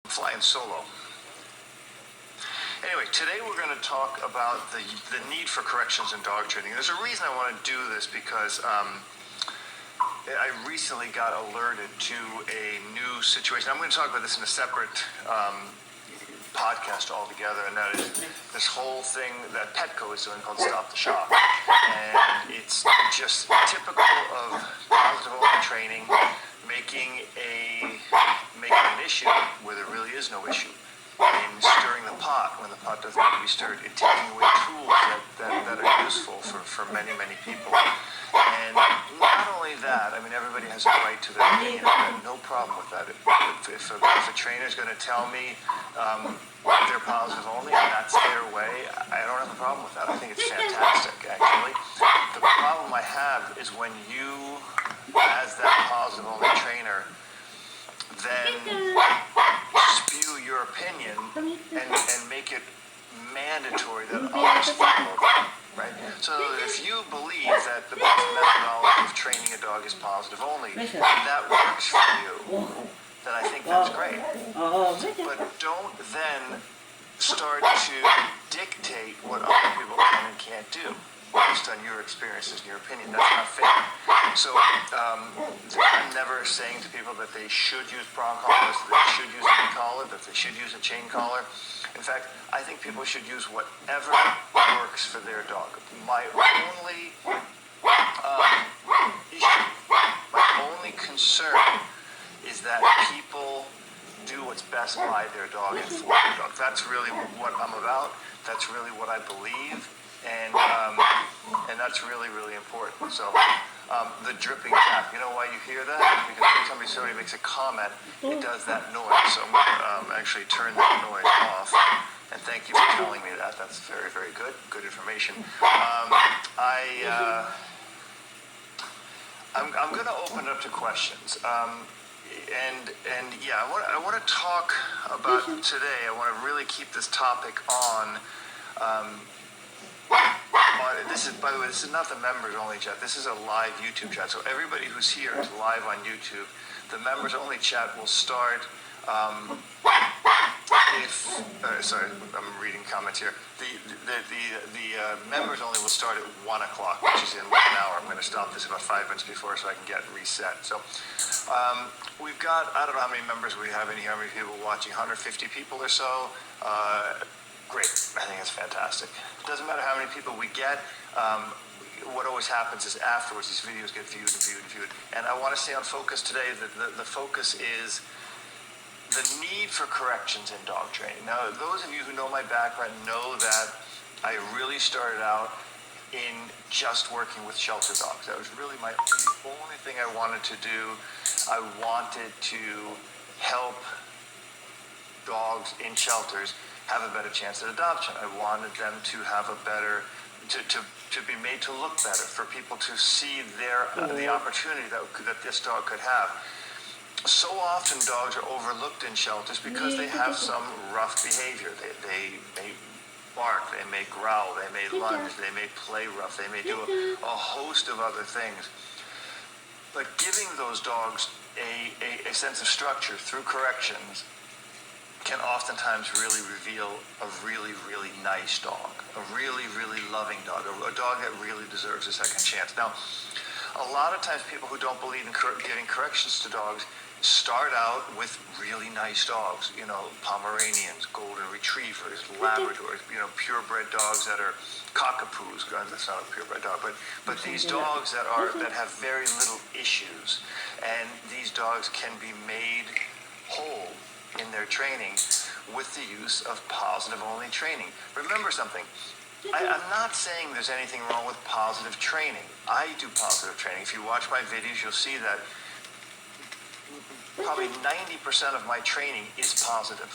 flying solo. Anyway, today we're going to talk about the need for corrections in dog training. There's a reason I want to do this because I recently got alerted to a new situation. I'm going to talk about this in a separate podcast altogether, and that is this whole thing that Petco is doing called Stop the Shop. And it's just typical of positive only training, making an issue where there really is no issue. In stirring the pot when the pot doesn't need to be stirred, in taking away tools that are useful for many, many people. And not only that, I mean, everybody has a right to their opinion. I have no problem with that. If a trainer is going to tell me they're positive only and that's their way, I don't have a problem with that. I think it's fantastic, actually. The problem I have is when you, as that positive only trainer, then spew your opinion and make it mandatory that others follow that, right? So if you believe that the best methodology of training a dog is positive only, and that works for you, then I think that's great. But don't then start to dictate what other people can and can't do based on your experiences and your opinion. That's not fair. So I'm never saying to people that they should use prong collars, that they should use a knee collar, that they should use a chain collar. In fact, I think people should use whatever works for their dog. My only issue, my only concern is that people do what's best by their dog and for their dog. That's really what I'm about. That's really what I believe. And that's really, really important. So the dripping tap, you know why you hear that? Because every time somebody makes a comment, it does that noise. So I'm going to actually turn that noise off. And thank you for telling me that. That's very, very good. Good information. I'm going to open it up to questions. And yeah, I want to talk about today. I want to really keep this topic on. This is, by the way, this is not the members only chat. This is a live YouTube chat. So everybody who's here is live on YouTube. The members only chat will start sorry, I'm reading comments here. The members only will start at 1 o'clock, which is in 1 hour. I'm going to stop this about 5 minutes before so I can get reset. So we've got, I don't know how many members we have in here, how many people watching, 150 people or so. Great. I think it's fantastic. It doesn't matter how many people we get. What always happens is afterwards these videos get viewed and viewed and viewed. And I want to stay on focus today. The focus is the need for corrections in dog training. Now, those of you who know my background know that I really started out in just working with shelter dogs. That was really the only thing I wanted to do. I wanted to help dogs in shelters have a better chance at adoption. I wanted them to have a better, to be made to look better, for people to see the opportunity that this dog could have. So often dogs are overlooked in shelters because they have some rough behavior. They may bark, they may growl, they may lunge, they may play rough, they may do a host of other things. But giving those dogs a sense of structure through corrections can oftentimes really reveal a really, really nice dog, a really, really loving dog, a dog that really deserves a second chance. Now, a lot of times people who don't believe in giving corrections to dogs start out with really nice dogs, you know, Pomeranians, golden retrievers, Labradors, you know, purebred dogs that are cockapoos. That's not a purebred dog, but these dogs that have very little issues, and these dogs can be made whole in their training with the use of positive only training. Remember something, I'm not saying there's anything wrong with positive training. I do positive training. If you watch my videos, you'll see that probably 90% of my training is positive.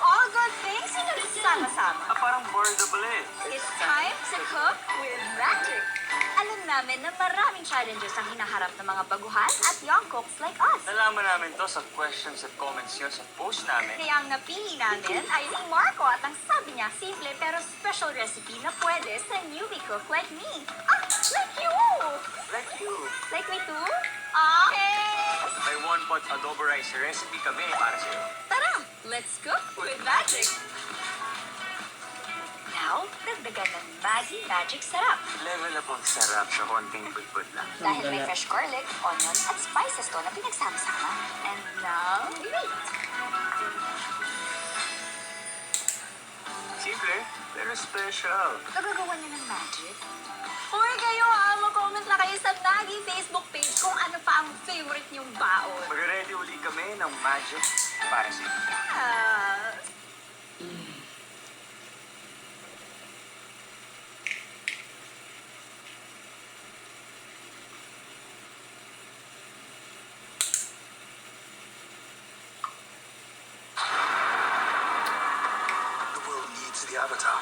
All good things nagsasama-sama. Parang bordo pala eh. It's time to cook with magic. Alam namin na maraming challenges ang hinaharap ng mga baguhan at young cooks like us. Nalaman namin to sa questions at comments yun sa post namin. Kaya ang napili namin ay si Marco at ang sabi niya, simple pero special recipe na pwede sa newbie cook like me. Ah! Like you! Like you. Like me too? Okay! May one-pot adobo rice recipe kami para sa'yo. Tara, let's cook with magic! Now, dagdagan ng Maggi Magic Sarap. Level up ang sarap sa konting pudpud lang. Dahil may fresh garlic, onion, at spices to na pinagsama-sama. And now, wait! Simple, pero special. Nagagawa niya ng magic. Or kayo ha, mag-comment lang kayo sa Maggi Facebook page kung ano pa ang favorite niyong baon. Mag-ready uli kami ng magic para sa'yo. Yes! The world needs the Avatar.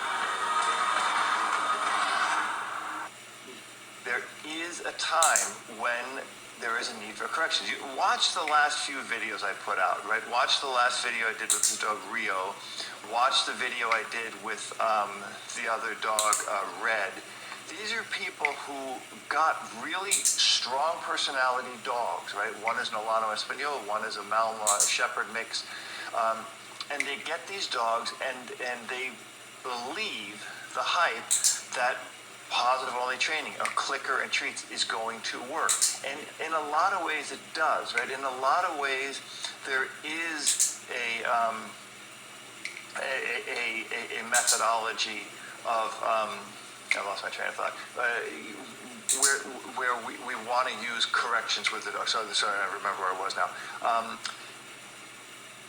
There is a time when there is a need for corrections. You watch the last few videos I put out, right? Watch the last video I did with the dog Rio. Watch the video I did with the other dog Red. These are people who got really strong personality dogs, right? One is an Alano Espanol, one is a Malinois Shepherd mix. And they get these dogs and they believe the hype that positive only training, a clicker and treats is going to work. And in a lot of ways it does, right? In a lot of ways there is a methodology of, I lost my train of thought, where we want to use corrections with the dog. Sorry, I remember where I was now.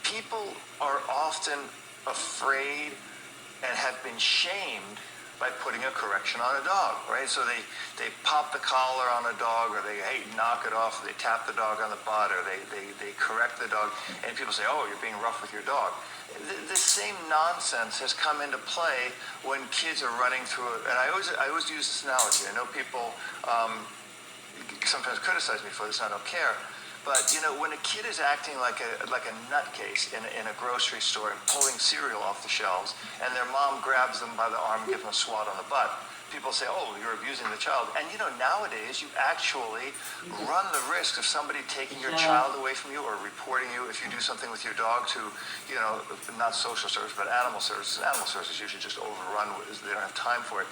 People are often afraid and have been shamed by putting a correction on a dog, right? So they pop the collar on a dog, or they knock it off, or they tap the dog on the butt, or they correct the dog, and people say, oh, you're being rough with your dog. This same nonsense has come into play when kids are running through it, and I always use this analogy. I know people sometimes criticize me for this, and I don't care. But you know, when a kid is acting like a nutcase in a grocery store and pulling cereal off the shelves, and their mom grabs them by the arm and gives them a swat on the butt, people say, "Oh, you're abusing the child." And you know, nowadays you actually run the risk of somebody taking your child away from you or reporting you if you do something with your dog to, you know, not social service but animal services. Animal services usually just overrun; they don't have time for it.